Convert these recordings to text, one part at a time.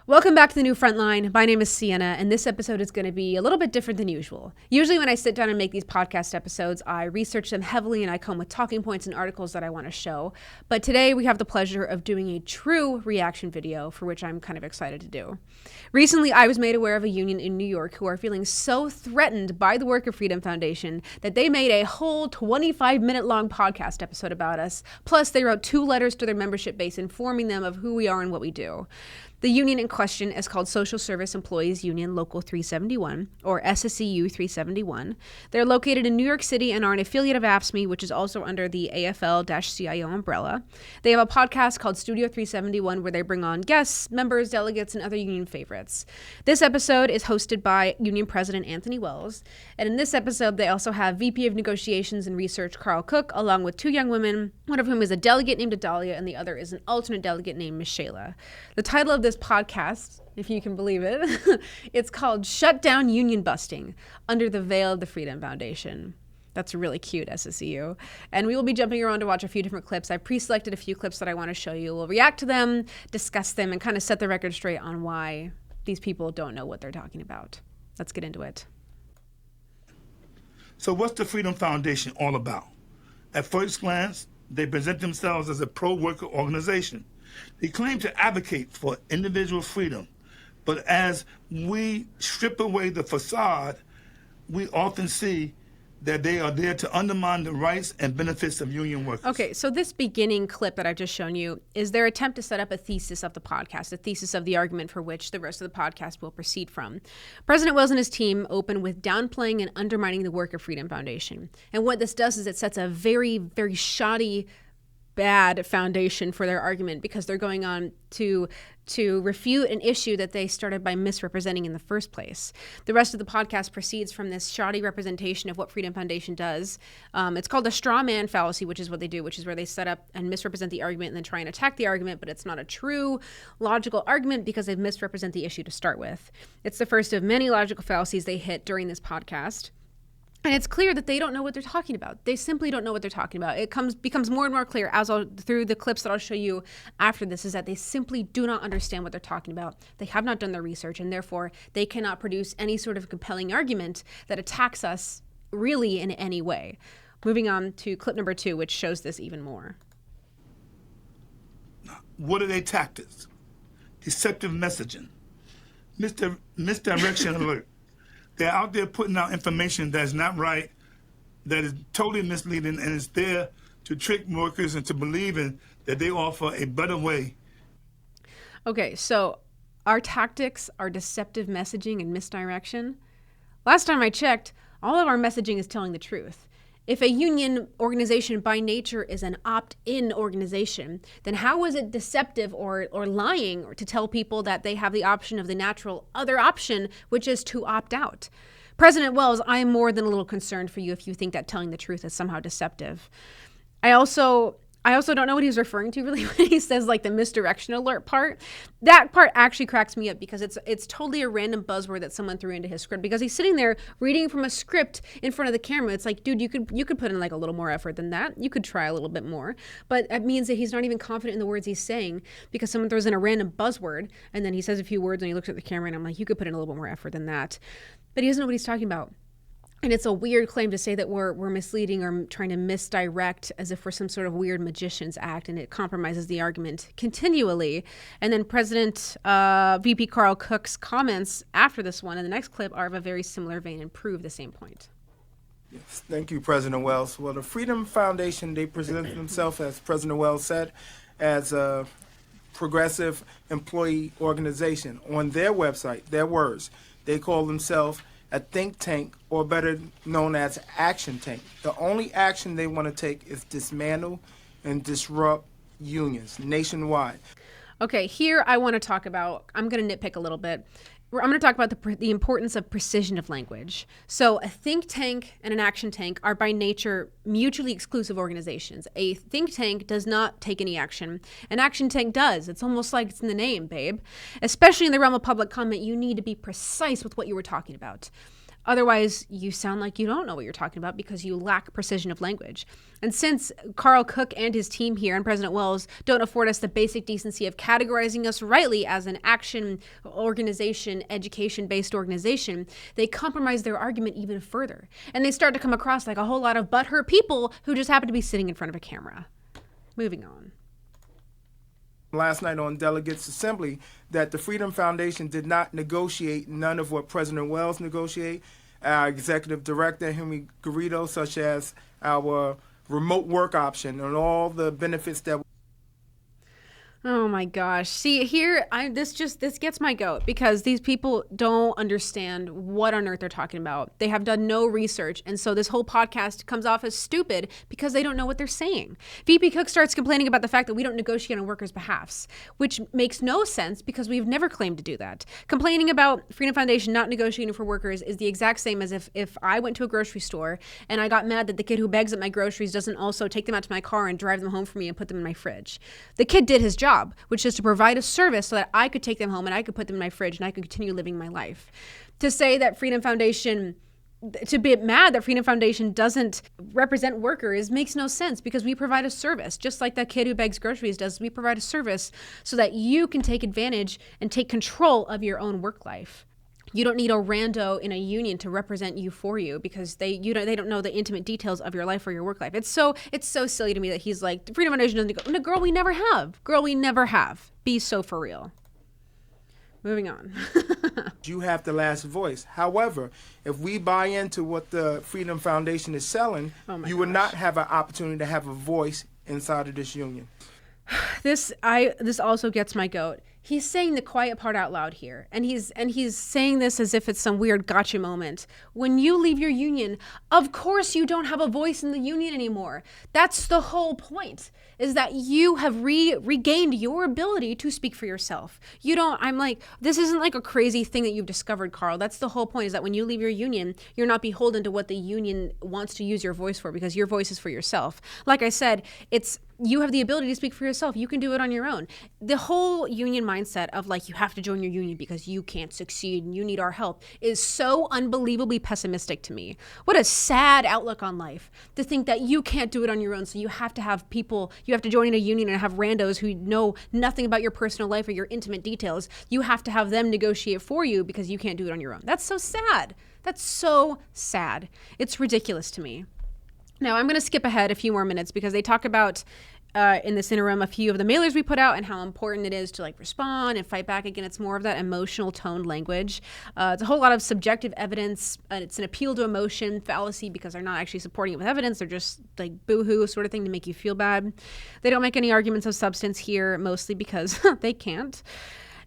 Welcome back to the new Frontline. My name is Siena, and this episode is going to be a little bit different than usual. Usually when I sit down and make these podcast episodes, I research them heavily and I come with talking points and articles that I want to show. But today we have the pleasure of doing a true reaction video, for which I'm kind of excited to do. Recently, I was made aware of a union in New York who are feeling so threatened by the Worker Freedom Foundation that they made a whole 25-minute long podcast episode about us. Plus, they wrote 2 letters to their membership base informing them of who we are and what we do. The union in question is called Social Service Employees Union Local 371, or SSEU 371. They're located in New York City and are an affiliate of AFSCME, which is also under the AFL-CIO umbrella. They have a podcast called Studio 371 where they bring on guests, members, delegates, and other union favorites. This episode is hosted by Union President Anthony Wells. And in this episode, they also have VP of Negotiations and Research Carl Cook, along with 2 young women, one of whom is a delegate named Adalia, and the other is an alternate delegate named Michela. The title of this podcast, if you can believe it, it's called Shut Down Union Busting Under the Veil of the Freedom Foundation. That's really cute, SSEU. And we will be jumping around to watch a few different clips. I pre-selected a few clips that I want to show you. We'll react to them, discuss them, and kind of set the record straight on why these people don't know what they're talking about. Let's get into it. So what's the Freedom Foundation all about? At first glance, they present themselves as a pro-worker organization. They claim to advocate for individual freedom, but as we strip away the facade, we often see that they are there to undermine the rights and benefits of union workers. Okay, so this beginning clip that I've just shown you is their attempt to set up a thesis of the podcast, a thesis of the argument for which the rest of the podcast will proceed from. President Wells and his team open with downplaying and undermining the Worker Freedom Foundation. And what this does is it sets a very, very shoddy, bad foundation for their argument, because they're going on to refute an issue that they started by misrepresenting in the first place. The rest of the podcast proceeds from this shoddy representation of what Freedom Foundation does. It's called a straw man fallacy, which is what they do, which is where they set up and misrepresent the argument and then try and attack the argument, but it's not a true logical argument because they misrepresent the issue to start with. It's the first of many logical fallacies they hit during this podcast. And it's clear that they don't know what they're talking about. They simply don't know what they're talking about. It becomes more and more clear through the clips that I'll show you after this, is that they simply do not understand what they're talking about. They have not done their research, and therefore they cannot produce any sort of compelling argument that attacks us really in any way. Moving on to clip number 2, which shows this even more. What are their tactics? Deceptive messaging, misdirection alert. They're out there putting out information that's not right, that is totally misleading, and is there to trick workers into believing that they offer a better way. Okay, so our tactics are deceptive messaging and misdirection. Last time I checked, all of our messaging is telling the truth. If a union organization by nature is an opt-in organization, then how is it deceptive or lying or to tell people that they have the option of the natural other option, which is to opt out? President Wells, I am more than a little concerned for you if you think that telling the truth is somehow deceptive. I also don't know what he's referring to really when he says like the misdirection alert part. That part actually cracks me up because it's totally a random buzzword that someone threw into his script, because he's sitting there reading from a script in front of the camera. It's like, dude, you could put in like a little more effort than that. You could try a little bit more. But it means that he's not even confident in the words he's saying because someone throws in a random buzzword and then he says a few words and he looks at the camera and I'm like, you could put in a little bit more effort than that. But he doesn't know what he's talking about. And it's a weird claim to say that we're misleading or trying to misdirect as if we're some sort of weird magician's act, and it compromises the argument continually. And then President VP Carl Cook's comments after this one in the next clip are of a very similar vein and prove the same point. Yes, thank you, President Wells. Well, the Freedom Foundation, they present themselves, as President Wells said, as a progressive employee organization. On their website, their words, they call themselves a think tank, or better known as action tank. The only action they want to take is dismantle and disrupt unions nationwide. Okay, here I want to talk about, I'm going to nitpick a little bit. I'm going to talk about the importance of precision of language. So a think tank and an action tank are by nature mutually exclusive organizations. A think tank does not take any action. An action tank does. It's almost like it's in the name, babe. Especially in the realm of public comment, you need to be precise with what you were talking about. Otherwise, you sound like you don't know what you're talking about because you lack precision of language. And since Carl Cook and his team here and President Wells don't afford us the basic decency of categorizing us rightly as an action organization, education-based organization, they compromise their argument even further. And they start to come across like a whole lot of butthurt people who just happen to be sitting in front of a camera. Moving on. Last night on Delegates Assembly that the Freedom Foundation did not negotiate none of what President Wells negotiated, our executive director, Henry Garrido, such as our remote work option and all the benefits that. Oh my gosh. See, here, this gets my goat because these people don't understand what on earth they're talking about. They have done no research. And so this whole podcast comes off as stupid because they don't know what they're saying. VP Cook starts complaining about the fact that we don't negotiate on workers' behalfs, which makes no sense because we've never claimed to do that. Complaining about Freedom Foundation not negotiating for workers is the exact same as if I went to a grocery store and I got mad that the kid who begs at my groceries doesn't also take them out to my car and drive them home for me and put them in my fridge. The kid did his job, which is to provide a service so that I could take them home and I could put them in my fridge and I could continue living my life. To say that Freedom Foundation, to be mad that Freedom Foundation doesn't represent workers makes no sense because we provide a service, just like that kid who begs groceries does. We provide a service so that you can take advantage and take control of your own work life. You don't need a rando in a union to represent you for you because they don't know the intimate details of your life or your work life. It's so silly to me that he's like, the Freedom Foundation doesn't go. No, girl, we never have. Girl, we never have. Be so for real. Moving on. You have the last voice. However, if we buy into what the Freedom Foundation is selling, you would not have an opportunity to have a voice inside of this union. This also gets my goat. He's saying the quiet part out loud here, and he's saying this as if it's some weird gotcha moment. When you leave your union, of course you don't have a voice in the union anymore. That's the whole point, is that you have regained your ability to speak for yourself. I'm like, this isn't like a crazy thing that you've discovered, Carl. That's the whole point, is that when you leave your union, you're not beholden to what the union wants to use your voice for, because your voice is for yourself. Like I said, you have the ability to speak for yourself. You can do it on your own. The whole union mindset of like, you have to join your union because you can't succeed and you need our help is so unbelievably pessimistic to me. What a sad outlook on life, to think that you can't do it on your own. So you have to have people, you have to join a union and have randos who know nothing about your personal life or your intimate details. You have to have them negotiate for you because you can't do it on your own. That's so sad. That's so sad. It's ridiculous to me. Now, I'm going to skip ahead a few more minutes because they talk about, in this interim, a few of the mailers we put out and how important it is to like respond and fight back. Again, it's more of that emotional toned language. It's a whole lot of subjective evidence. It's an appeal to emotion fallacy because they're not actually supporting it with evidence. They're just like boo-hoo sort of thing to make you feel bad. They don't make any arguments of substance here, mostly because they can't.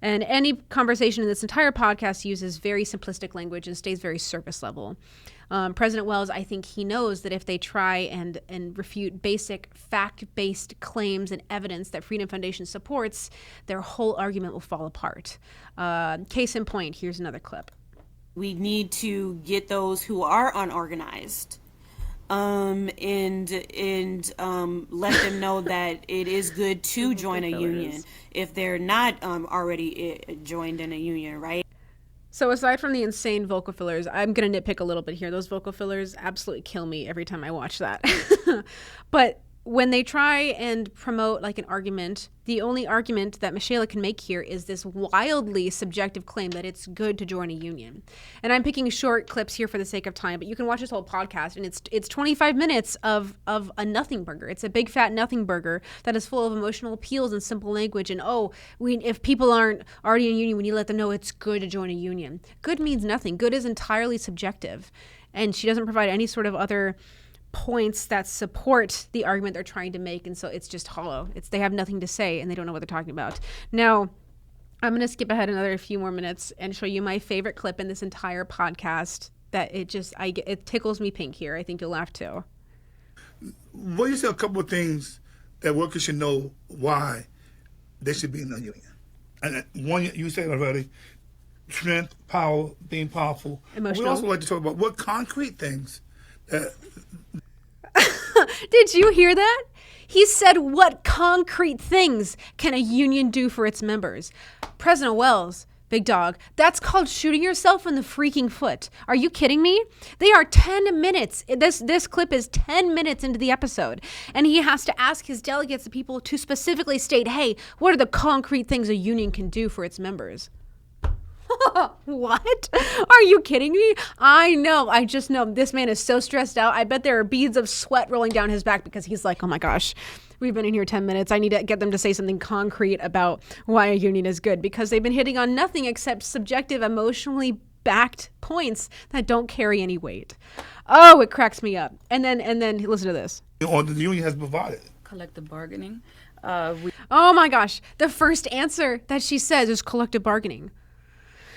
And any conversation in this entire podcast uses very simplistic language and stays very surface level. President Wells, I think he knows that if they try and refute basic fact-based claims and evidence that Freedom Foundation supports, their whole argument will fall apart. Case in point, here's another clip. We need to get those who are unorganized and let them know that it is good to join a union if they're not already joined in a union, right? So aside from the insane vocal fillers, I'm going to nitpick a little bit here. Those vocal fillers absolutely kill me every time I watch that. But when they try and promote like an argument, the only argument that Michelle can make here is this wildly subjective claim that it's good to join a union. And I'm picking short clips here for the sake of time, but you can watch this whole podcast, and it's 25 minutes of a nothing burger. It's a big fat nothing burger that is full of emotional appeals and simple language. And if people aren't already in a union, we need to let them know it's good to join a union. Good means nothing. Good is entirely subjective. And she doesn't provide any sort of other points that support the argument they're trying to make, and so it's just hollow. They have nothing to say and they don't know what they're talking about. Now, I'm going to skip ahead another few more minutes and show you my favorite clip in this entire podcast that it tickles me pink here. I think you'll laugh too. Well, you said a couple of things that workers should know why they should be in a union. And one, you said already, strength, power, being powerful. Emotional. We also like to talk about what concrete things Did you hear that? He said, what concrete things can a union do for its members? President Wells, Big dog. That's called shooting yourself in the freaking foot. Are you kidding me? They are 10 minutes. This clip is 10 minutes into the episode. And he has to ask his delegates, the people, to specifically state, hey, what are the concrete things a union can do for its members? What? Are you kidding me? I know. I just know this man is so stressed out. I bet there are beads of sweat rolling down his back because he's like, oh my gosh, we've been in here 10 minutes. I need to get them to say something concrete about why a union is good, because they've been hitting on nothing except subjective, emotionally backed points that don't carry any weight. Oh, it cracks me up. And then listen to this. Or the union has provided. Collective bargaining. Oh my gosh. The first answer that she says is collective bargaining.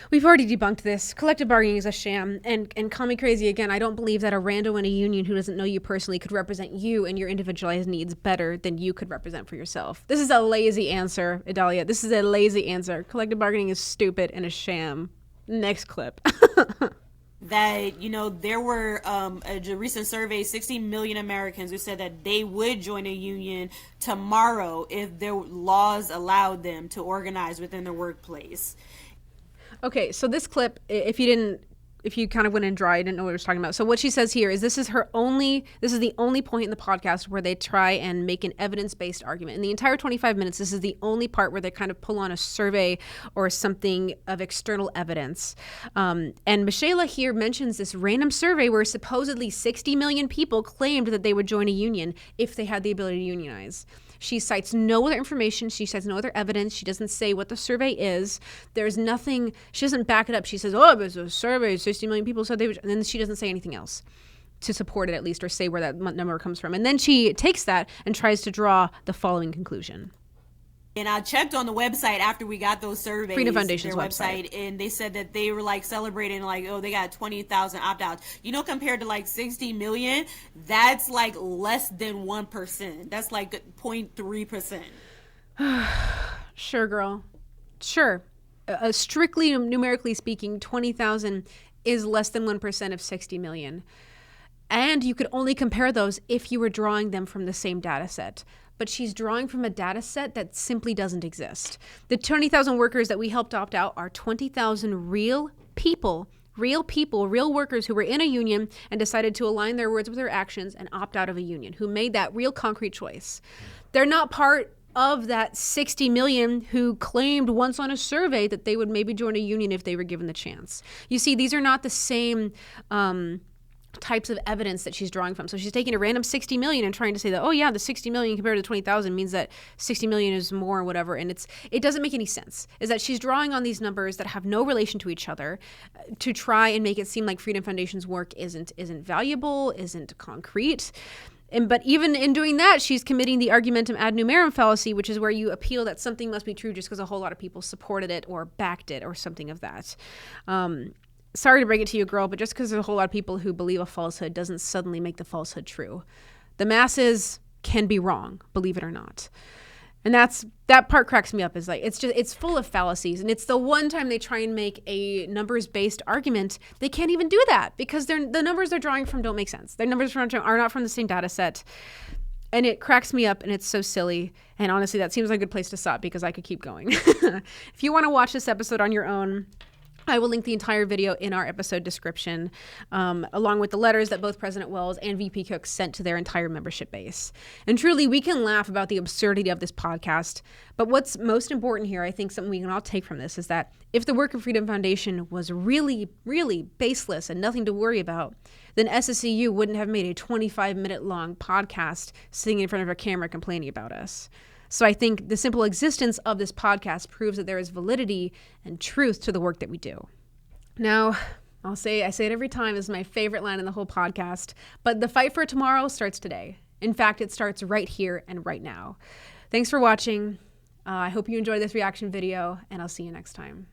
We've already debunked this. Collective bargaining is a sham. And call me crazy again, I don't believe that a rando in a union who doesn't know you personally could represent you and your individualized needs better than you could represent for yourself. This is a lazy answer, Idalia. This is a lazy answer. Collective bargaining is stupid and a sham. Next clip. That, there were a recent survey, 60 million Americans who said that they would join a union tomorrow if their laws allowed them to organize within the workplace. Okay, so this clip, if you kind of went in dry, didn't know what I was talking about. So what she says here is this is the only point in the podcast where they try and make an evidence-based argument. In the entire 25 minutes, this is the only part where they kind of pull on a survey or something of external evidence. And Michela here mentions this random survey where supposedly 60 million people claimed that they would join a union if they had the ability to unionize. She cites no other information. She cites no other evidence. She doesn't say what the survey is. There's nothing. She doesn't back it up. She says, oh, there's a survey. 60 million people said they would. And then she doesn't say anything else to support it, at least, or say where that number comes from. And then she takes that and tries to draw the following conclusion. And I checked on the website after we got those surveys, Freedom Foundation's their website, and they said that they were celebrating they got 20,000 opt-outs. Compared to 60 million, that's less than 1%. That's 0.3%. Sure, girl. Sure. Strictly numerically speaking, 20,000 is less than 1% of 60 million. And you could only compare those if you were drawing them from the same data set. But she's drawing from a data set that simply doesn't exist. The 20,000 workers that we helped opt out are 20,000 real workers who were in a union and decided to align their words with their actions and opt out of a union, who made that real concrete choice. They're not part of that 60 million who claimed once on a survey that they would maybe join a union if they were given the chance. You see, these are not the same types of evidence that she's drawing from. So she's taking a random 60 million and trying to say that, oh yeah, the 60 million compared to 20,000 means that 60 million is more or whatever. And it doesn't make any sense. Is that she's drawing on these numbers that have no relation to each other to try and make it seem like Freedom Foundation's work isn't valuable, isn't concrete. But even in doing that, she's committing the argumentum ad numerum fallacy, which is where you appeal that something must be true just because a whole lot of people supported it or backed it or something of that. Sorry to break it to you, girl, but just because there's a whole lot of people who believe a falsehood doesn't suddenly make the falsehood true. The masses can be wrong, believe it or not. And that part cracks me up. Is it's full of fallacies, and it's the one time they try and make a numbers-based argument, they can't even do that because the numbers they're drawing from don't make sense. Their numbers are not from the same data set. And it cracks me up, and it's so silly. And honestly, that seems like a good place to stop because I could keep going. If you want to watch this episode on your own, I will link the entire video in our episode description, along with the letters that both President Wells and VP Cook sent to their entire membership base. And truly, we can laugh about the absurdity of this podcast, but what's most important here, I think something we can all take from this, is that if the work of Freedom Foundation was really, really baseless and nothing to worry about, then SSEU wouldn't have made a 25-minute long podcast sitting in front of a camera complaining about us. So I think the simple existence of this podcast proves that there is validity and truth to the work that we do. Now, I say it every time, this is my favorite line in the whole podcast, but the fight for tomorrow starts today. In fact, it starts right here and right now. Thanks for watching. I hope you enjoyed this reaction video, and I'll see you next time.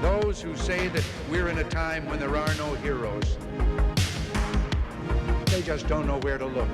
Those who say that we're in a time when there are no heroes, they just don't know where to look.